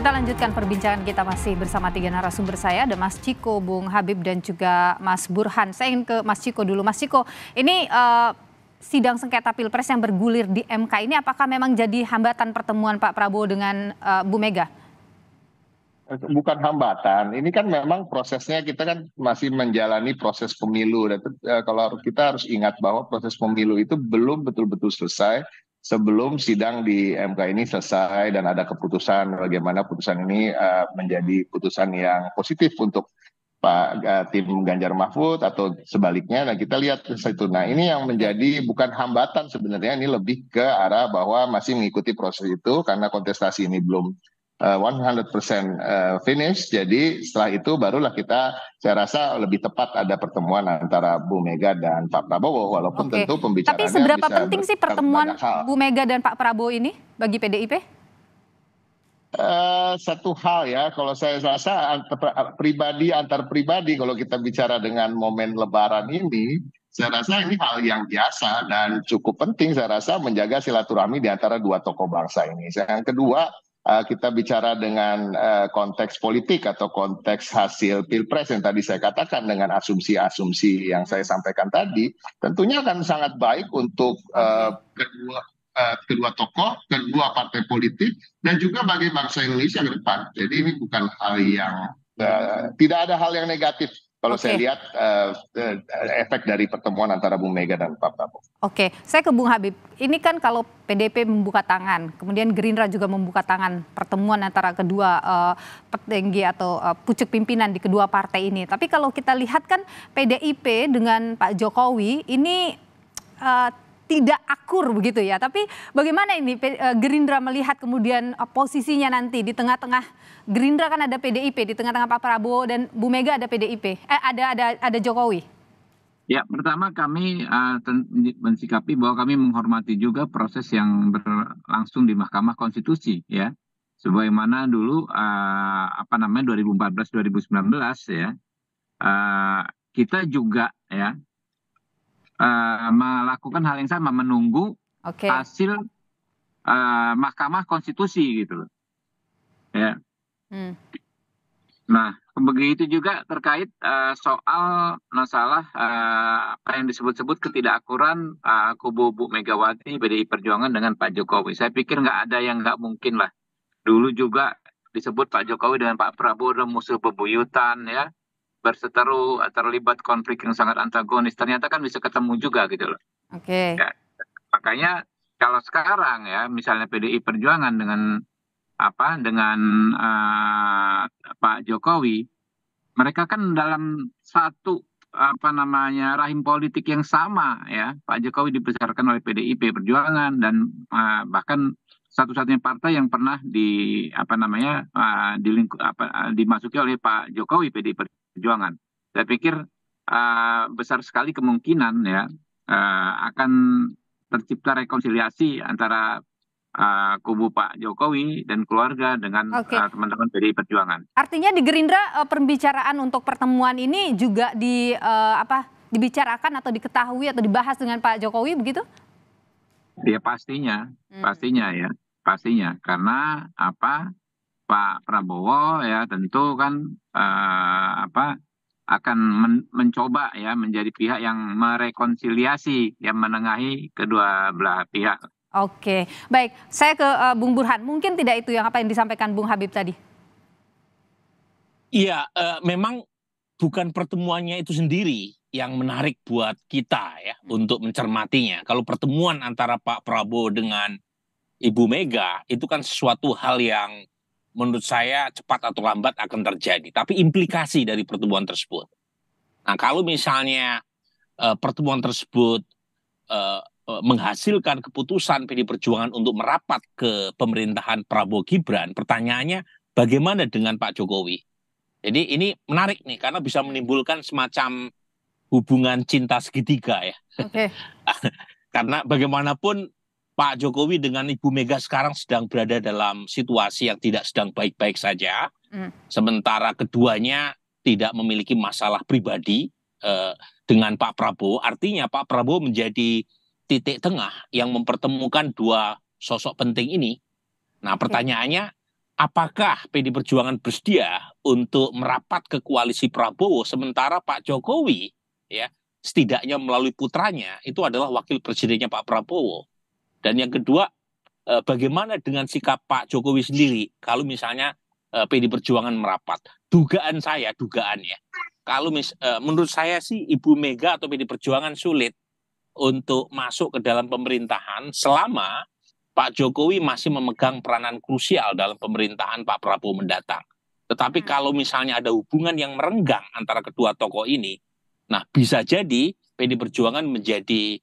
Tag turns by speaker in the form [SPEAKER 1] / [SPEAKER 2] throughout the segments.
[SPEAKER 1] Kita lanjutkan perbincangan kita masih bersama tiga narasumber saya, ada Mas Ciko, Bung Habib, dan juga Mas Burhan. Saya ingin ke Mas Ciko dulu. Mas Ciko, ini sidang sengketa Pilpres yang bergulir di MK ini apakah memang jadi hambatan pertemuan Pak Prabowo dengan Bu Mega?
[SPEAKER 2] Bukan hambatan, ini kan memang prosesnya kita kan masih menjalani proses pemilu. Dan kalau kita harus ingat bahwa proses pemilu itu belum betul-betul selesai sebelum sidang di MK ini selesai dan ada keputusan bagaimana putusan ini menjadi putusan yang positif untuk tim Ganjar Mahfud atau sebaliknya. Nah kita lihat itu. Nah ini yang menjadi bukan hambatan sebenarnya, ini lebih ke arah bahwa masih mengikuti proses itu karena kontestasi ini belum 100% finish. Jadi setelah itu barulah saya rasa lebih tepat ada pertemuan antara Bu Mega dan Pak Prabowo, walaupun tentu pembicaraannya
[SPEAKER 1] Tapi seberapa
[SPEAKER 2] bisa
[SPEAKER 1] penting sih pertemuan Bu Mega dan Pak Prabowo ini bagi PDIP?
[SPEAKER 2] Satu hal ya, kalau saya rasa antar pribadi kalau kita bicara dengan momen Lebaran ini, saya rasa ini hal yang biasa dan cukup penting saya rasa menjaga silaturahmi di antara dua tokoh bangsa ini. Yang kedua, kita bicara dengan konteks politik atau konteks hasil Pilpres yang tadi saya katakan dengan asumsi-asumsi yang saya sampaikan tadi, tentunya akan sangat baik untuk kedua tokoh, kedua partai politik, dan juga bagi bangsa Indonesia ke depan. Jadi ini bukan hal yang tidak ada hal yang negatif kalau saya lihat efek dari pertemuan antara Bu Mega dan Pak Prabowo.
[SPEAKER 1] Oke, saya ke Bung Habib. Ini kan kalau PDIP membuka tangan, kemudian Gerindra juga membuka tangan pertemuan antara kedua petinggi atau pucuk pimpinan di kedua partai ini. Tapi kalau kita lihat kan PDIP dengan Pak Jokowi ini tidak akur begitu ya. Tapi bagaimana ini Gerindra melihat kemudian posisinya nanti di tengah-tengah Gerindra kan ada PDIP, di tengah-tengah Pak Prabowo dan Bu Mega ada PDIP, ada Jokowi.
[SPEAKER 3] Ya, pertama kami mensikapi bahwa kami menghormati juga proses yang berlangsung di Mahkamah Konstitusi ya. Sebagaimana dulu 2014-2019 ya. Kita juga ya melakukan hal yang sama, menunggu hasil Mahkamah Konstitusi gitu loh. Ya. Nah, begitu juga terkait soal masalah apa yang disebut-sebut ketidakakuran kubu Bu Megawati PDI Perjuangan dengan Pak Jokowi. Saya pikir nggak ada yang nggak mungkin lah. Dulu juga disebut Pak Jokowi dengan Pak Prabowo adalah musuh bebuyutan ya, berseteru, terlibat konflik yang sangat antagonis. Ternyata kan bisa ketemu juga gitu loh. Ya, makanya kalau sekarang ya misalnya PDI Perjuangan dengan Pak Jokowi, mereka kan dalam satu rahim politik yang sama ya. Pak Jokowi dibesarkan oleh PDIP Perjuangan dan bahkan satu-satunya partai yang pernah dimasuki oleh Pak Jokowi PDIP Perjuangan. Saya pikir besar sekali kemungkinan ya akan tercipta rekonsiliasi antara kubu Pak Jokowi dan keluarga dengan teman-teman PDI Perjuangan.
[SPEAKER 1] Artinya di Gerindra pembicaraan untuk pertemuan ini juga dibicarakan atau diketahui atau dibahas dengan Pak Jokowi begitu?
[SPEAKER 3] Ya pastinya karena Pak Prabowo ya tentu kan akan mencoba ya menjadi pihak yang merekonsiliasi, yang menengahi kedua belah pihak.
[SPEAKER 1] Oke, baik. Saya ke Bung Burhan. Mungkin tidak itu yang disampaikan Bung Habib tadi?
[SPEAKER 4] Iya, memang bukan pertemuannya itu sendiri yang menarik buat kita ya untuk mencermatinya. Kalau pertemuan antara Pak Prabowo dengan Ibu Mega itu kan sesuatu hal yang menurut saya cepat atau lambat akan terjadi. Tapi implikasi dari pertemuan tersebut. Nah, kalau misalnya pertemuan tersebut menghasilkan keputusan PDI Perjuangan untuk merapat ke pemerintahan Prabowo Gibran, pertanyaannya bagaimana dengan Pak Jokowi? Jadi ini menarik nih karena bisa menimbulkan semacam hubungan cinta segitiga ya. Karena bagaimanapun Pak Jokowi dengan Ibu Mega sekarang sedang berada dalam situasi yang tidak sedang baik-baik saja. Sementara keduanya tidak memiliki masalah pribadi dengan Pak Prabowo. Artinya Pak Prabowo menjadi titik tengah yang mempertemukan dua sosok penting ini. Nah, pertanyaannya apakah PD Perjuangan bersedia untuk merapat ke koalisi Prabowo sementara Pak Jokowi ya setidaknya melalui putranya itu adalah wakil presidennya Pak Prabowo. Dan yang kedua, bagaimana dengan sikap Pak Jokowi sendiri kalau misalnya PD Perjuangan merapat? Dugaan ya, kalau menurut saya sih Ibu Mega atau PD Perjuangan sulit untuk masuk ke dalam pemerintahan selama Pak Jokowi masih memegang peranan krusial dalam pemerintahan Pak Prabowo mendatang. Tetapi kalau misalnya ada hubungan yang merenggang antara kedua tokoh ini, nah bisa jadi PD Perjuangan menjadi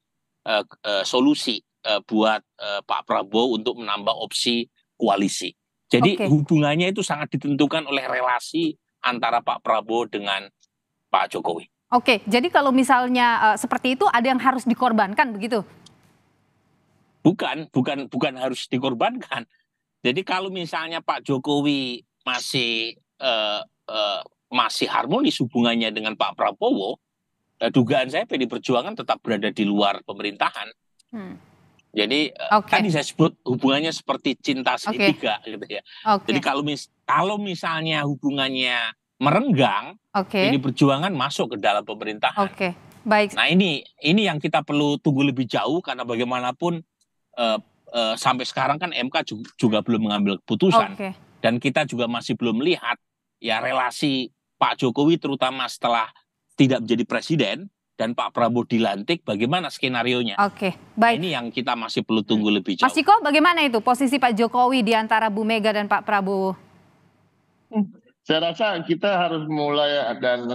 [SPEAKER 4] solusi buat Pak Prabowo untuk menambah opsi koalisi. Jadi hubungannya itu sangat ditentukan oleh relasi antara Pak Prabowo dengan Pak Jokowi.
[SPEAKER 1] Oke, jadi kalau misalnya seperti itu ada yang harus dikorbankan begitu?
[SPEAKER 4] Bukan harus dikorbankan. Jadi kalau misalnya Pak Jokowi masih harmonis hubungannya dengan Pak Prabowo, dugaan saya PD Perjuangan tetap berada di luar pemerintahan. Jadi tadi saya sebut hubungannya seperti cinta segitiga gitu ya. Jadi kalau misalnya hubungannya merenggang, PD Perjuangan masuk ke dalam pemerintahan.
[SPEAKER 1] Baik.
[SPEAKER 4] Nah ini yang kita perlu tunggu lebih jauh karena bagaimanapun sampai sekarang kan MK juga belum mengambil keputusan dan kita juga masih belum melihat ya relasi Pak Jokowi terutama setelah tidak menjadi presiden dan Pak Prabowo dilantik, bagaimana skenarionya?
[SPEAKER 1] Baik.
[SPEAKER 4] Ini yang kita masih perlu tunggu lebih jauh.
[SPEAKER 1] Mas Ciko, bagaimana itu posisi Pak Jokowi di antara Bu Mega dan Pak Prabowo?
[SPEAKER 2] Saya rasa kita harus mulai dan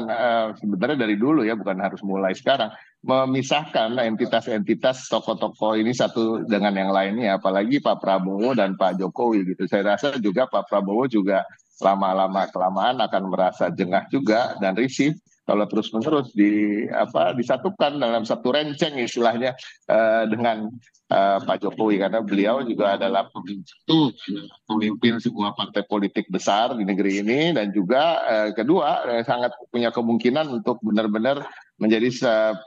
[SPEAKER 2] sebenarnya dari dulu ya, bukan harus mulai sekarang, memisahkan entitas-entitas tokoh-tokoh ini satu dengan yang lainnya, apalagi Pak Prabowo dan Pak Jokowi gitu. Saya rasa juga Pak Prabowo juga lama-lama kelamaan akan merasa jengah juga dan risih kalau terus-menerus disatukan dalam satu renceng istilahnya dengan Pak Jokowi, karena beliau juga adalah pemimpin sebuah partai politik besar di negeri ini dan juga kedua sangat punya kemungkinan untuk benar-benar menjadi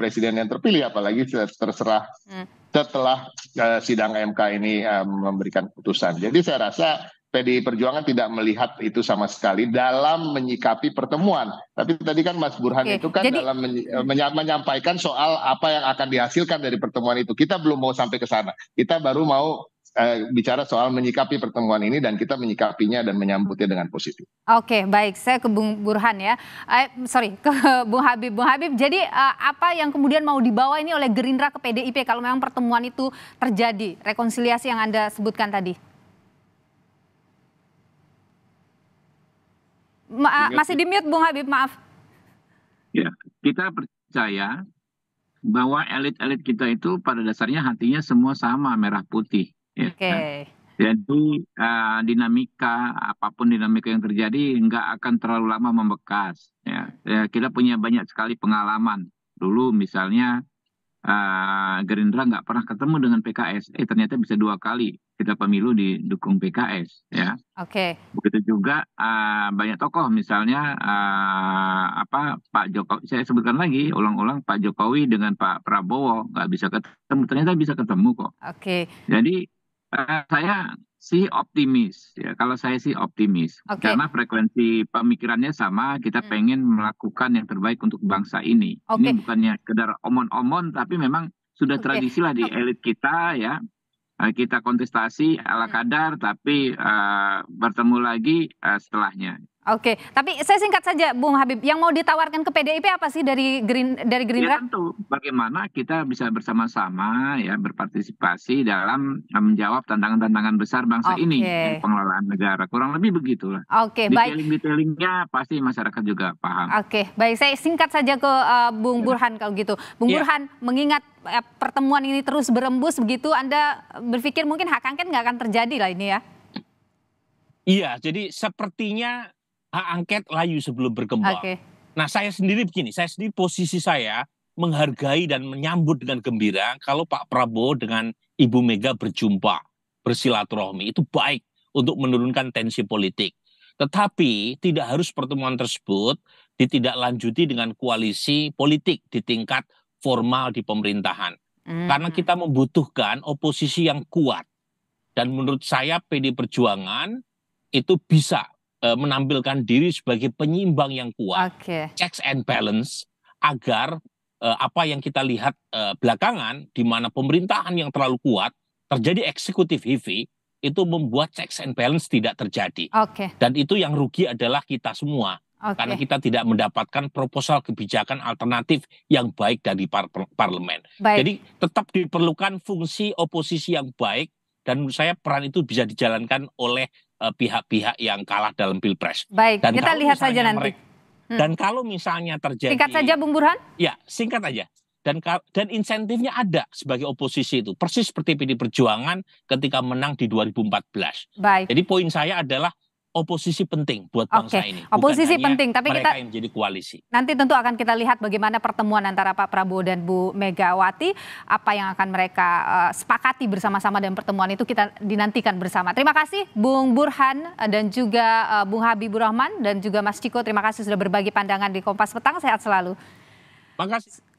[SPEAKER 2] presiden yang terpilih, apalagi terserah setelah sidang MK ini memberikan putusan. Jadi saya rasa PDI Perjuangan tidak melihat itu sama sekali dalam menyikapi pertemuan. Tapi tadi kan Mas Burhan itu kan dalam menyampaikan soal apa yang akan dihasilkan dari pertemuan itu. Kita belum mau sampai ke sana. Kita baru mau bicara soal menyikapi pertemuan ini dan kita menyikapinya dan menyambutnya dengan positif.
[SPEAKER 1] Baik. Saya ke Bung Burhan ya. Ke Bung Habib. Bung Habib, jadi apa yang kemudian mau dibawa ini oleh Gerindra ke PDIP kalau memang pertemuan itu terjadi, rekonsiliasi yang Anda sebutkan tadi? Masih di mute Bung Habib, maaf.
[SPEAKER 3] Ya, kita percaya bahwa elit-elit kita itu pada dasarnya hatinya semua sama, merah putih. Ya. Jadi apapun dinamika yang terjadi nggak akan terlalu lama membekas. Ya, kita punya banyak sekali pengalaman. Dulu misalnya Gerindra nggak pernah ketemu dengan PKS, ternyata bisa 2 kali kita pemilu didukung PKS, ya. Begitu juga banyak tokoh, misalnya Pak Jokowi, saya sebutkan lagi, ulang-ulang Pak Jokowi dengan Pak Prabowo nggak bisa ketemu, ternyata bisa ketemu kok. Jadi saya sih optimis, ya. Kalau saya sih optimis, karena frekuensi pemikirannya sama, kita pengen melakukan yang terbaik untuk bangsa ini. Ini bukannya sekedar omon-omon, tapi memang sudah tradisi lah di elit kita, ya. Kita kontestasi ala kadar, tapi bertemu lagi setelahnya.
[SPEAKER 1] Tapi saya singkat saja, Bung Habib, yang mau ditawarkan ke PDIP apa sih dari Gerindra?
[SPEAKER 3] Ya tentu, bagaimana kita bisa bersama-sama ya berpartisipasi dalam menjawab tantangan-tantangan besar bangsa ini, pengelolaan negara, kurang lebih begitulah. Detailing-detailingnya pasti masyarakat juga paham.
[SPEAKER 1] Baik, saya singkat saja ke Bung Burhan kalau gitu. Bung Burhan, mengingat pertemuan ini terus berembus begitu, Anda berpikir mungkin hak angket nggak akan terjadi lah ini ya?
[SPEAKER 4] Iya, jadi sepertinya hak angket layu sebelum berkembang. Nah, saya sendiri posisi saya menghargai dan menyambut dengan gembira kalau Pak Prabowo dengan Ibu Mega berjumpa, bersilaturahmi. Itu baik untuk menurunkan tensi politik. Tetapi tidak harus pertemuan tersebut ditindaklanjuti dengan koalisi politik di tingkat formal di pemerintahan. Karena kita membutuhkan oposisi yang kuat. Dan menurut saya PD Perjuangan itu bisa menampilkan diri sebagai penyimbang yang kuat, checks and balance, agar apa yang kita lihat belakangan, di mana pemerintahan yang terlalu kuat, terjadi eksekutif heavy, itu membuat checks and balance tidak terjadi. Dan itu yang rugi adalah kita semua. Karena kita tidak mendapatkan proposal kebijakan alternatif yang baik dari parlemen. Jadi tetap diperlukan fungsi oposisi yang baik, dan menurut saya peran itu bisa dijalankan oleh pihak-pihak yang kalah dalam Pilpres.
[SPEAKER 1] Baik,
[SPEAKER 4] dan
[SPEAKER 1] kita lihat saja nanti.
[SPEAKER 4] Dan kalau misalnya terjadi...
[SPEAKER 1] Singkat saja Bung Burhan?
[SPEAKER 4] Ya, singkat aja. Dan insentifnya ada sebagai oposisi itu. Persis seperti PD Perjuangan ketika menang di 2014.
[SPEAKER 1] Baik.
[SPEAKER 4] Jadi poin saya adalah oposisi penting buat bangsa ini.
[SPEAKER 1] Oposisi penting, tapi
[SPEAKER 4] mereka
[SPEAKER 1] kita
[SPEAKER 4] yang menjadi koalisi.
[SPEAKER 1] Nanti tentu akan kita lihat bagaimana pertemuan antara Pak Prabowo dan Bu Megawati, apa yang akan mereka sepakati bersama-sama, dan pertemuan itu kita dinantikan bersama. Terima kasih Bung Burhan dan juga Bung Habibur Rahman dan juga Mas Ciko. Terima kasih sudah berbagi pandangan di Kompas Petang. Sehat selalu.
[SPEAKER 4] Terima kasih.